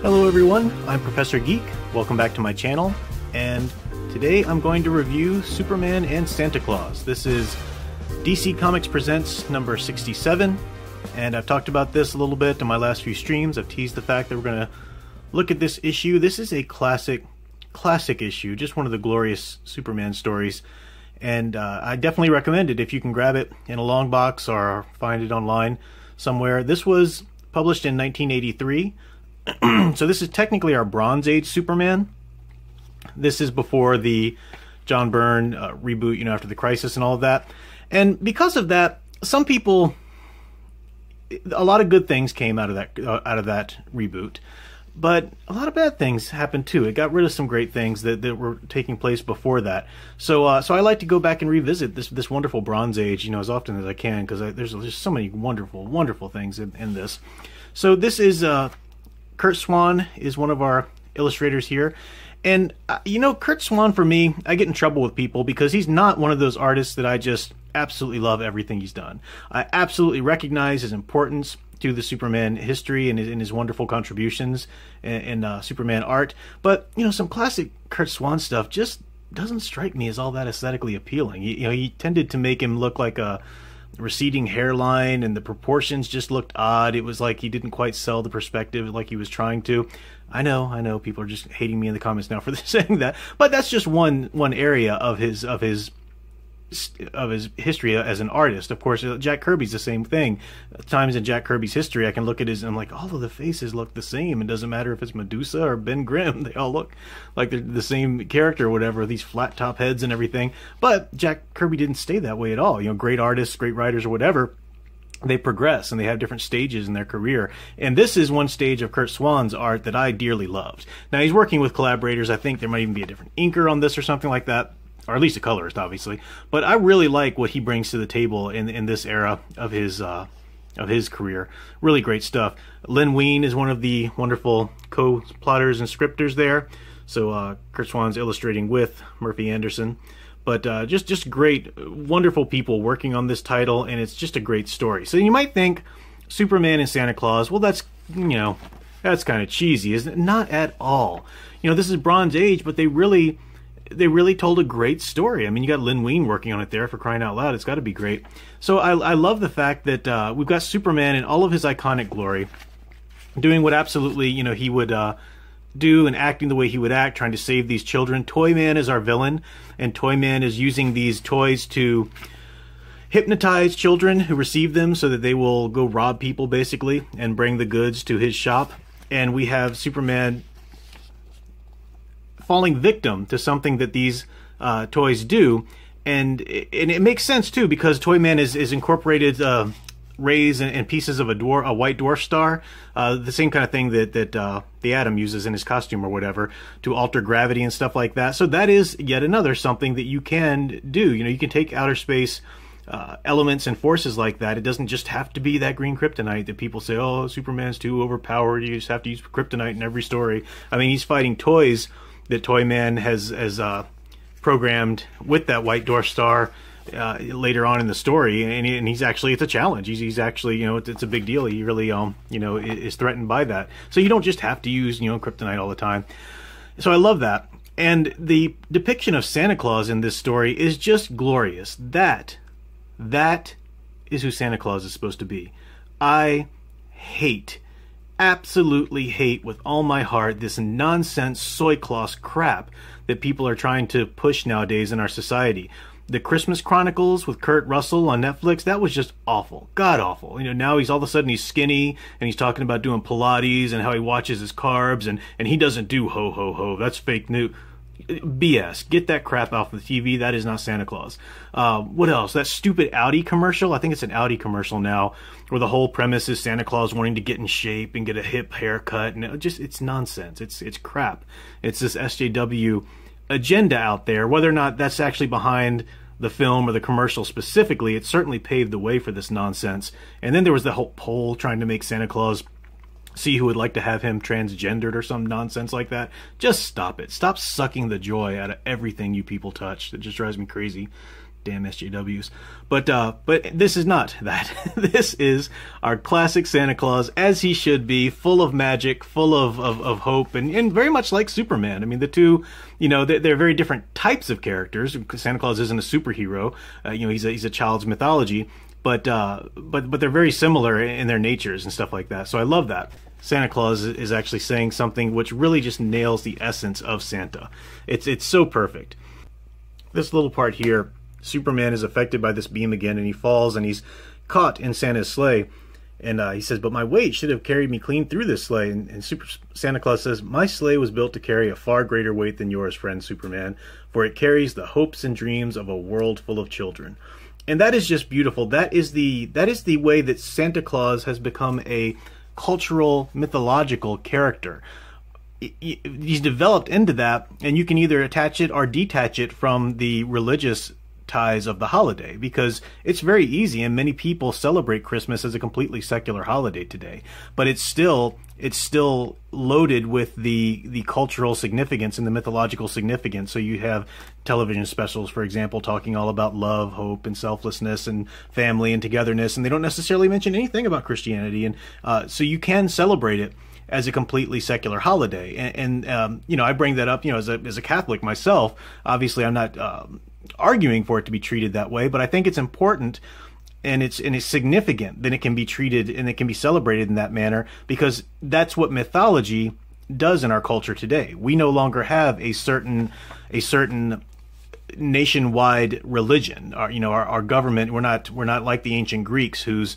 Hello everyone, I'm Professor Geek. Welcome back to my channel, and today I'm going to review Superman and Santa Claus. This is DC Comics Presents number 67, and I've talked about this a little bit in my last few streams. I've teased the fact that we're going to look at this issue. This is a classic issue, just one of the glorious Superman stories, and I definitely recommend it if you can grab it in a long box or find it online somewhere. This was published in 1983. So this is technically our Bronze Age Superman. This is before the John Byrne reboot, after the Crisis and all of that. And because of that, some people, a lot of good things came out of that reboot, but a lot of bad things happened too. It got rid of some great things that were taking place before that. So I like to go back and revisit this wonderful Bronze Age, as often as I can, because there's just so many wonderful things in this. So this is Curt Swan is one of our illustrators here. And, Curt Swan, for me, I get in trouble with people because he's not one of those artists that I just absolutely love everything he's done. I absolutely recognize his importance to the Superman history and his wonderful contributions in Superman art. But, some classic Curt Swan stuff just doesn't strike me as all that aesthetically appealing. He tended to make him look like a receding hairline, and the proportions just looked odd. It was like he didn't quite sell the perspective like he was trying to. I know people are just hating me in the comments now for saying that, but that's just one area of his history as an artist. Of course, Jack Kirby's the same thing. Times in Jack Kirby's history, I can look at his and I'm like, all of the faces look the same. It doesn't matter if it's Medusa or Ben Grimm; they all look like they're the same character or whatever. These flat top heads and everything. But Jack Kirby didn't stay that way at all. Great artists, great writers, or whatever, they progress and they have different stages in their career. And this is one stage of Curt Swan's art that I dearly loved. Now he's working with collaborators. I think there might even be a different inker on this or something like that, or at least a colorist, obviously. But I really like what he brings to the table in this era of his career. Really great stuff. Len Wein is one of the wonderful co-plotters and scripters there. So Curt Swan's illustrating with Murphy Anderson. But just great, wonderful people working on this title, and it's just a great story. So you might think Superman and Santa Claus, well, that's kind of cheesy, isn't it? Not at all. This is Bronze Age, but they really told a great story. I mean, you got Len Wein working on it there, for crying out loud. It's got to be great. So I love the fact that we've got Superman in all of his iconic glory, doing what absolutely, he would do and acting the way he would act, trying to save these children. Toyman is our villain, and Toyman is using these toys to hypnotize children who receive them so that they will go rob people, basically, and bring the goods to his shop. And we have Superman falling victim to something that these toys do, and it makes sense too, because Toyman is incorporated rays and pieces of a white dwarf star, the same kind of thing that the Atom uses in his costume or whatever to alter gravity and stuff like that. So that is yet another something that you can do. You can take outer space elements and forces like that. It doesn't just have to be that green kryptonite that people say, oh, Superman's too overpowered, you just have to use kryptonite in every story. I mean, he's fighting toys that Toyman has programmed with that white dwarf star later on in the story, and he's actually, it's a challenge. He's actually, it's a big deal. He really, is threatened by that. So you don't just have to use, kryptonite all the time. So I love that. And the depiction of Santa Claus in this story is just glorious. That is who Santa Claus is supposed to be. I absolutely hate with all my heart this nonsense soy sauce crap that people are trying to push nowadays in our society. The Christmas Chronicles with Kurt Russell on Netflix, that was just awful. God awful. Now he's all of a sudden he's skinny and he's talking about doing Pilates and how he watches his carbs and he doesn't do ho ho ho. That's fake news. BS. Get that crap off the TV. That is not Santa Claus. What else? That stupid Audi commercial. I think it's an Audi commercial now, where the whole premise is Santa Claus wanting to get in shape and get a hip haircut, and it's nonsense. It's crap. It's this SJW agenda out there. Whether or not that's actually behind the film or the commercial specifically, it certainly paved the way for this nonsense. And then there was the whole poll trying to make Santa Claus see who would like to have him transgendered or some nonsense like that. Just stop it. Stop sucking the joy out of everything you people touch. It just drives me crazy. Damn SJWs. But this is not that. This is our classic Santa Claus, as he should be, full of magic, full of hope, and very much like Superman. I mean, the two, you know, they're very different types of characters. Santa Claus isn't a superhero. You know, he's a child's mythology. But they're very similar in their natures and stuff like that. So I love that. Santa Claus is actually saying something which really just nails the essence of Santa. It's so perfect. This little part here, Superman is affected by this beam again, and he falls, and he's caught in Santa's sleigh. And he says, "But my weight should have carried me clean through this sleigh." And Santa Claus says, "My sleigh was built to carry a far greater weight than yours, friend Superman, for it carries the hopes and dreams of a world full of children." And that is just beautiful. That is the way that Santa Claus has become a cultural, mythological character. He's developed into that, and you can either attach it or detach it from the religious ties of the holiday, because it's very easy, and many people celebrate Christmas as a completely secular holiday today, but it's still loaded with the cultural significance and the mythological significance. So you have television specials, for example, talking all about love, hope, and selflessness, and family and togetherness, and they don't necessarily mention anything about Christianity, and so you can celebrate it as a completely secular holiday. And you know, I bring that up, you know, as a Catholic myself. Obviously, I'm not arguing for it to be treated that way, but I think it's important and it's significant that it can be treated and it can be celebrated in that manner, because that's what mythology does in our culture today. We no longer have a certain nationwide religion. Our government, we're not like the ancient Greeks, whose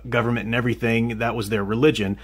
government and everything, that was their religion.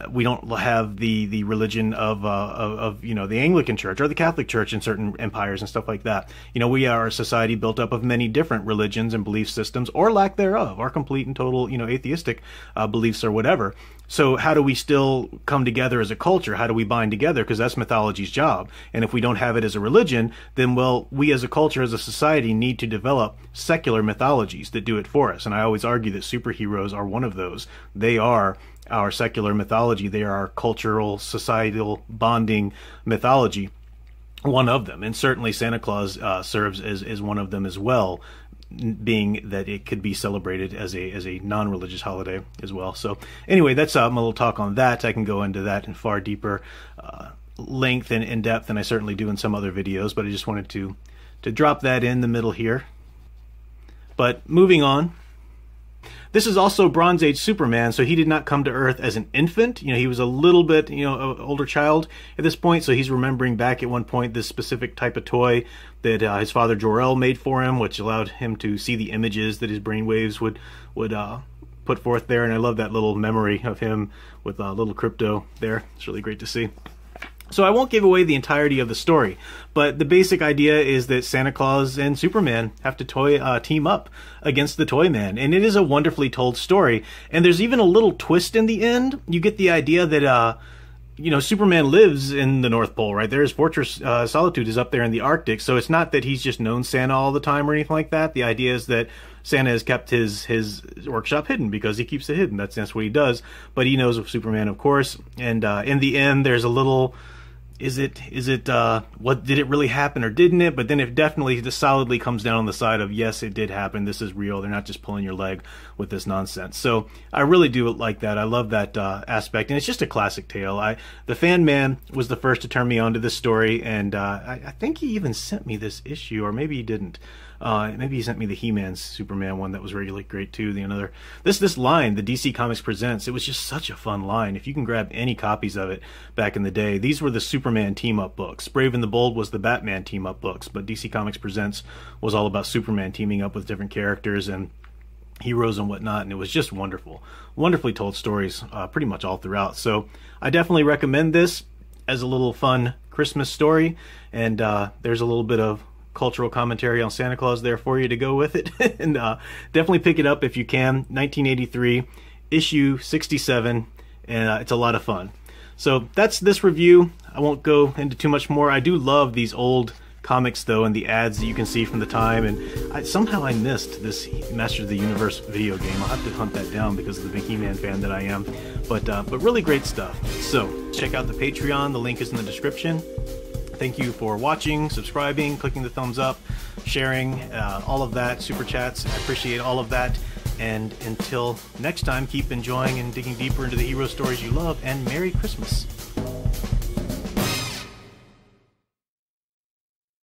We don't have the religion of you know, the Anglican Church or the Catholic Church in certain empires and stuff like that. You know, we are a society built up of many different religions and belief systems, or lack thereof, or complete and total, you know, atheistic beliefs or whatever. So how do we still come together as a culture? How do we bind together? Because that's mythology's job. And if we don't have it as a religion, then, well, we as a culture, as a society, need to develop secular mythologies that do it for us. And I always argue that superheroes are one of those. They are our secular mythology. They are our cultural, societal bonding mythology, one of them. And certainly Santa Claus serves as one of them as well, being that it could be celebrated as a non-religious holiday as well. So anyway, that's my little talk on that. I can go into that in far deeper length and in depth than I certainly do in some other videos, but I just wanted to drop that in the middle here. But moving on, this is also Bronze Age Superman, so he did not come to Earth as an infant. You know, he was a little bit, you know, an older child at this point, so he's remembering back at one point this specific type of toy that his father Jor-El made for him, which allowed him to see the images that his brainwaves would put forth there. And I love that little memory of him with little Crypto there. It's really great to see. So I won't give away the entirety of the story, but the basic idea is that Santa Claus and Superman have to team up against the Toyman, and it is a wonderfully told story. And there's even a little twist in the end. You get the idea that you know, Superman lives in the North Pole, right? His Fortress Solitude is up there in the Arctic, so it's not that he's just known Santa all the time or anything like that. The idea is that Santa has kept his workshop hidden because he keeps it hidden. That's what he does. But he knows of Superman, of course. And in the end, there's a little, what, did it really happen or didn't it? But then it definitely just solidly comes down on the side of, yes, it did happen. This is real. They're not just pulling your leg with this nonsense. So I really do like that. I love that aspect. And it's just a classic tale. The Fan Man was the first to turn me on to this story. And I think he even sent me this issue, or maybe he didn't. Maybe he sent me the He-Man Superman one that was really great too. This line, the DC Comics Presents, it was just such a fun line. If you can grab any copies of it back in the day, these were the Superman team-up books. Brave and the Bold was the Batman team-up books, but DC Comics Presents was all about Superman teaming up with different characters and heroes and whatnot, and it was just wonderful. Wonderfully told stories pretty much all throughout. So I definitely recommend this as a little fun Christmas story, and there's a little bit of cultural commentary on Santa Claus there for you to go with it. And definitely pick it up if you can. 1983, issue 67, and it's a lot of fun. So that's this review. I won't go into too much more. I do love these old comics though, and the ads that you can see from the time, and somehow I missed this Masters of the Universe video game. I'll have to hunt that down because of the big He-Man fan that I am. But really great stuff. So check out the Patreon. The link is in the description. Thank you for watching, subscribing, clicking the thumbs up. sharing, all of that, super chats. I appreciate all of that. And until next time, keep enjoying and digging deeper into the hero stories you love, and Merry Christmas.